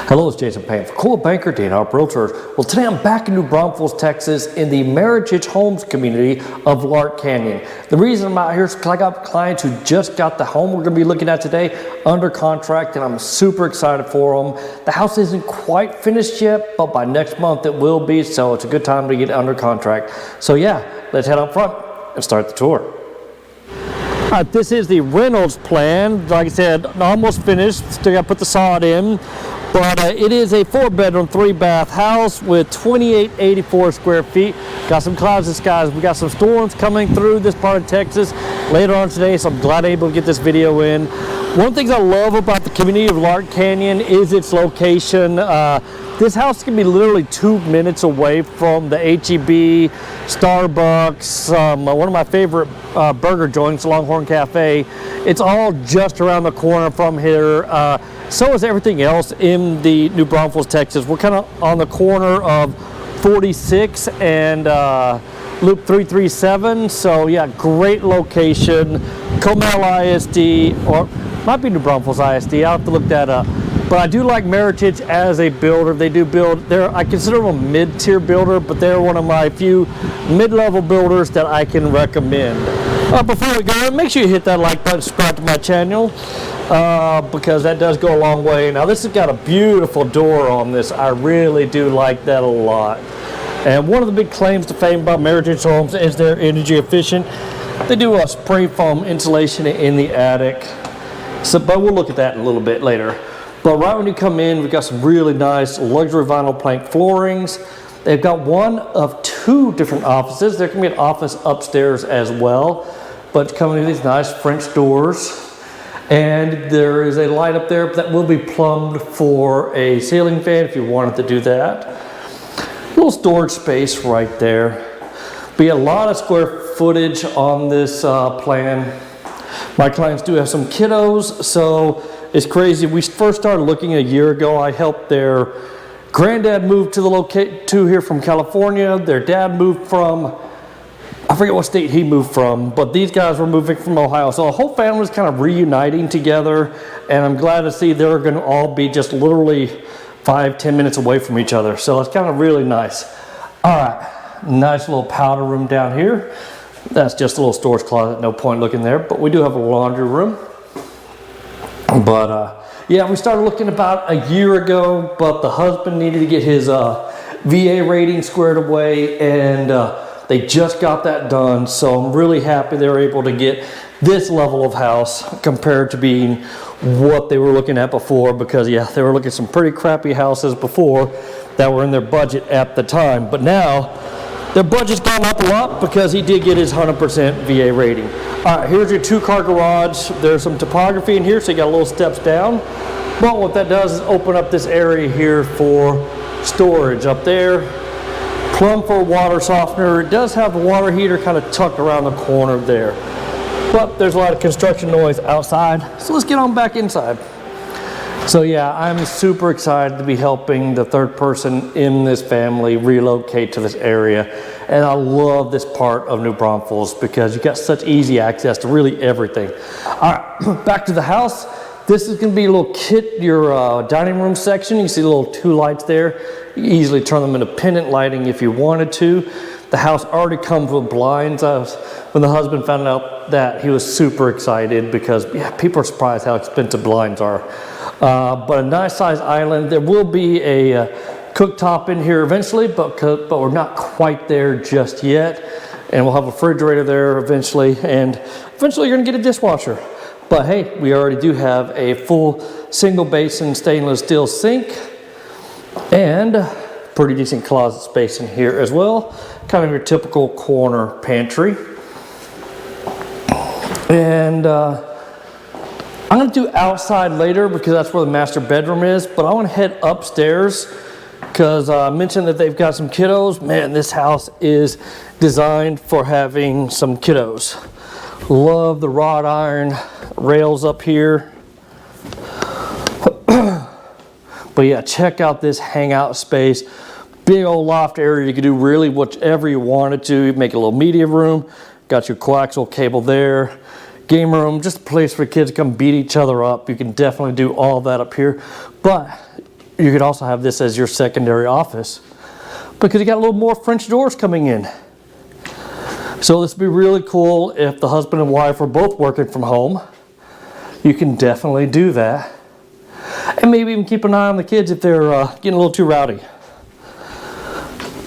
Hello, it's Jason Payne for Cool Banker, D&R Realtors. Well, today I'm back in New Braunfels, Texas in the Meritage homes community of Lark Canyon. The reason I'm out here is because I got clients who just got the home we're going to be looking at today under contract, and I'm super excited for them. The house isn't quite finished yet, but by next month it will be, so it's a good time to get under contract. So yeah, let's head up front and start the tour. All right, this is the Reynolds plan. Like I said, almost finished. Still got to put the sod in. But it is a 4-bedroom, 3-bath house with 2884 square feet. Got some clouds in the skies. We got some storms coming through this part of Texas later on today, so I'm glad I'm able to get this video in. One of the things I love about the community of Lark Canyon is its location. This house can be literally 2 minutes away from the H-E-B, Starbucks, one of my favorite burger joints, Longhorn Cafe. It's all just around the corner from here. So is everything else in the New Braunfels, Texas. We're kind of on the corner of 46 and Loop 337. So yeah, great location. Comel ISD, or might be New Braunfels ISD. I'll have to look that up. But I do like Meritage as a builder. They do build, I consider them a mid-tier builder, but they're one of my few mid-level builders that I can recommend. Before we go, make sure you hit that like button, subscribe to my channel, because that does go a long way. Now this has got a beautiful door on this. I really do like that a lot. And one of the big claims to fame about Meritage homes is they're energy efficient. They do a spray foam insulation in the attic. So, but we'll look at that in a little bit later. But right when you come in, we've got some really nice luxury vinyl plank floorings. They've got one of 2 different offices. There can be an office upstairs as well, but it's coming with these nice French doors. And there is a light up there that will be plumbed for a ceiling fan if you wanted to do that. A little storage space right there. Be a lot of square footage on this plan. My clients do have some kiddos, so it's crazy. We first started looking a year ago. I helped their granddad move to here from California. Their dad moved from, I forget what state he moved from, but these guys were moving from Ohio. So the whole family was kind of reuniting together, and I'm glad to see they're going to all be just literally 5-10 minutes away from each other. So it's kind of really nice. All right, nice little powder room down here. That's just a little storage closet, no point looking there, but we do have a laundry room. But yeah, we started looking about a year ago, but the husband needed to get his VA rating squared away, and they just got that done. So I'm really happy they were able to get this level of house compared to being what they were looking at before, because yeah, they were looking at some pretty crappy houses before that were in their budget at the time. But now their budget's gone up a lot because he did get his 100% VA rating. All right, here's your 2-car garage. There's some topography in here, so you got little steps down. But what that does is open up this area here for storage up there. Plumb for a water softener. It does have a water heater kind of tucked around the corner there. But there's a lot of construction noise outside, so let's get on back inside. So yeah, I'm super excited to be helping the 3rd person in this family relocate to this area. And I love this part of New Braunfels because you got such easy access to really everything. All right, back to the house. This is gonna be a little your dining room section. You see the little 2 lights there. You can easily turn them into pendant lighting if you wanted to. The house already comes with blinds. When the husband found out that, he was super excited because yeah, people are surprised how expensive blinds are. But a nice size island. There will be a cooktop in here eventually, but we're not quite there just yet. And we'll have a refrigerator there eventually, and eventually you're gonna get a dishwasher. But hey, we already do have a full single basin stainless steel sink and pretty decent closet space in here as well. Kind of your typical corner pantry. And I'm going to do outside later because that's where the master bedroom is, but I want to head upstairs because I mentioned that they've got some kiddos. Man, this house is designed for having some kiddos. Love the wrought iron rails up here. But yeah, check out this hangout space. Big old loft area. You can do really whatever you wanted to. Make a little media room. Got your coaxial cable there. Game room, just a place for kids to come beat each other up. You can definitely do all that up here. But you could also have this as your secondary office because you got a little more French doors coming in. So this would be really cool if the husband and wife are both working from home. You can definitely do that. And maybe even keep an eye on the kids if they're getting a little too rowdy.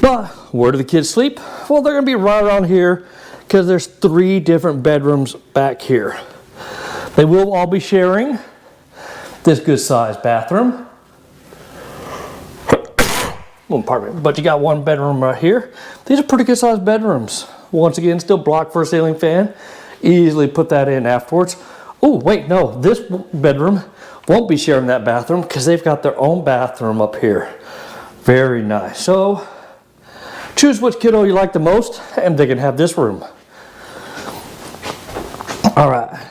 But where do the kids sleep? Well, they're going to be right around here because there's 3 different bedrooms back here. They will all be sharing this good sized bathroom. Apartment, but you got 1 bedroom right here. These are pretty good sized bedrooms. Once again, still block for a ceiling fan. Easily put that in afterwards. Oh, wait, no, this bedroom won't be sharing that bathroom because they've got their own bathroom up here. Very nice. So choose which kiddo you like the most and they can have this room. All right.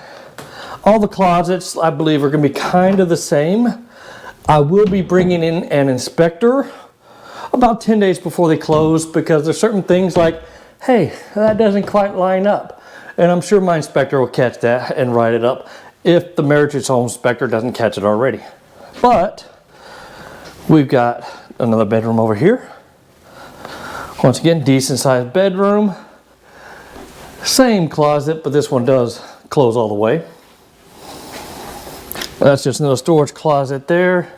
All the closets, I believe, are going to be kind of the same. I will be bringing in an inspector about 10 days before they close because there's certain things like, hey, that doesn't quite line up. And I'm sure my inspector will catch that and write it up if the Meritage home inspector doesn't catch it already. But we've got another bedroom over here. Once again, decent sized bedroom. Same closet, but this one does close all the way. That's just another storage closet there.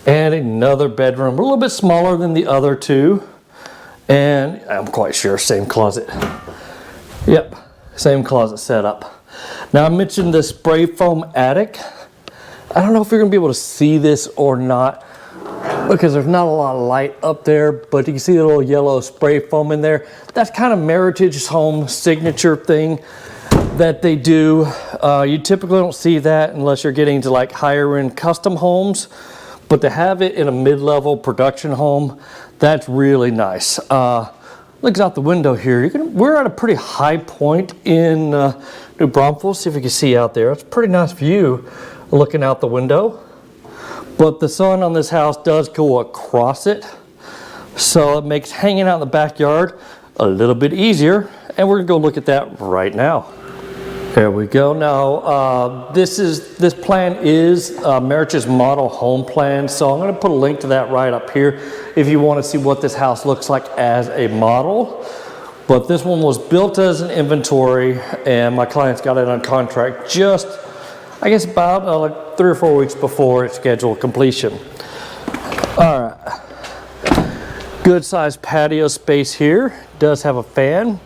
And another bedroom, a little bit smaller than the other 2. And I'm quite sure same closet. Yep, same closet setup. Now I mentioned the spray foam attic. I don't know if you're gonna be able to see this or not because there's not a lot of light up there, but you can see the little yellow spray foam in there. That's kind of Meritage's home signature thing that they do. You typically don't see that unless you're getting to like higher end custom homes, but to have it in a mid-level production home, that's really nice. Looks out the window here. We're at a pretty high point in New Braunfels. See if you can see out there. It's a pretty nice view looking out the window. But the sun on this house does go across it, so it makes hanging out in the backyard a little bit easier. And we're gonna go look at that right now. There we go. Now, this plan is Meritage's model home plan, so I'm going to put a link to that right up here if you want to see what this house looks like as a model. But this one was built as an inventory, and my clients got it on contract just, I guess, about like 3 or 4 weeks before its scheduled completion. All right. Good sized patio space here. Does have a fan.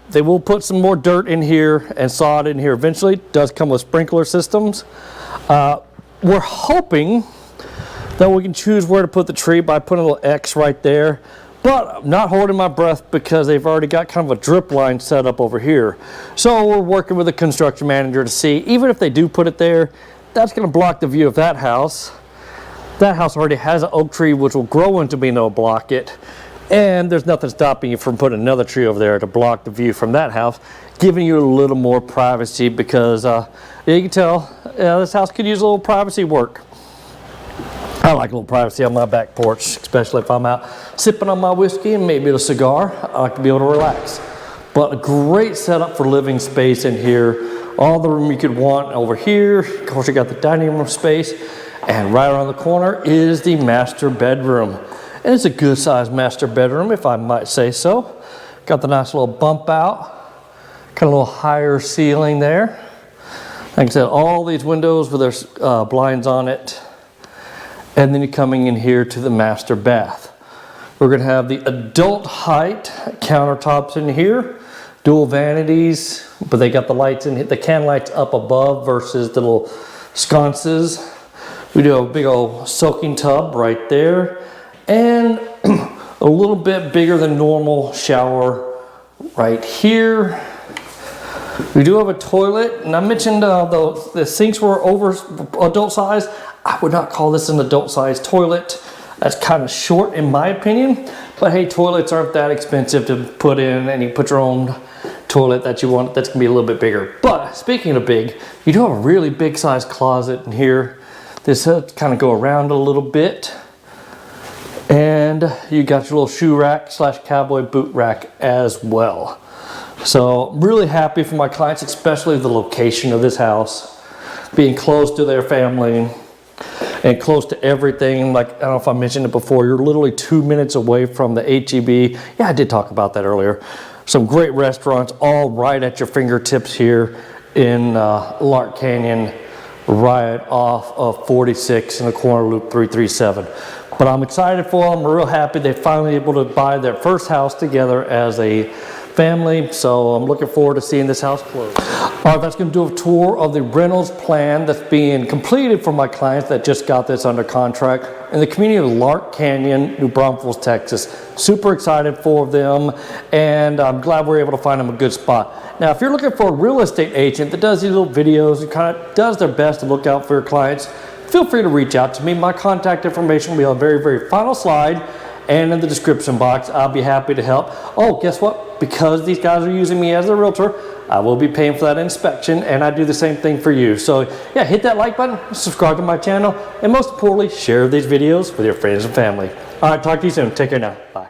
They will put some more dirt in here and sod in here eventually. Does come with sprinkler systems. We're hoping that we can choose where to put the tree by putting a little X right there. But I'm not holding my breath because they've already got kind of a drip line set up over here. So we're working with the construction manager to see, even if they do put it there, that's going to block the view of that house. That house already has an oak tree which will grow into being able to block it. And there's nothing stopping you from putting another tree over there to block the view from that house, giving you a little more privacy because you can tell this house could use a little privacy work. I like a little privacy on my back porch, especially if I'm out sipping on my whiskey and maybe a cigar. I like to be able to relax. But a great setup for living space in here. All the room you could want over here. Of course, you got the dining room space. And right around the corner is the master bedroom. And it's a good sized master bedroom, if I might say so. Got the nice little bump out. Kind of a little higher ceiling there. Like I said, all these windows with their blinds on it. And then you're coming in here to the master bath. We're going to have the adult height countertops in here. Dual vanities, but they got the lights in here, the can lights up above versus the little sconces. We do have a big old soaking tub right there. And a little bit bigger than normal shower right here. We do have a toilet, and I mentioned the sinks were over adult size. I would not call this an adult size toilet. That's kind of short in my opinion, but hey, toilets aren't that expensive to put in, and you put your own toilet that you want that's gonna be a little bit bigger. But speaking of big, you do have a really big size closet in here. This kind of go around a little bit. And you got your little shoe rack / cowboy boot rack as well. So I'm really happy for my clients, especially the location of this house, being close to their family. and close to everything. Like, I don't know if I mentioned it before, you're literally 2 minutes away from the HEB. Yeah, I did talk about that earlier. Some great restaurants all right at your fingertips here in Lark Canyon, right off of 46 in the corner of Loop 337. But I'm excited for them. I'm real happy they're finally able to buy their first house together as a family. So I'm looking forward to seeing this house close. All right, that's going to do a tour of the Reynolds plan that's being completed for my clients that just got this under contract in the community of Lark Canyon, New Braunfels, Texas. Super excited for them, and I'm glad we're able to find them a good spot. Now, if you're looking for a real estate agent that does these little videos and kind of does their best to look out for your clients, feel free to reach out to me. My contact information will be on the very, very final slide and in the description box. I'll be happy to help. Oh, guess what? Because these guys are using me as a realtor, I will be paying for that inspection, and I do the same thing for you. So yeah, hit that like button, subscribe to my channel, and most importantly, share these videos with your friends and family. All right, talk to you soon. Take care now. Bye.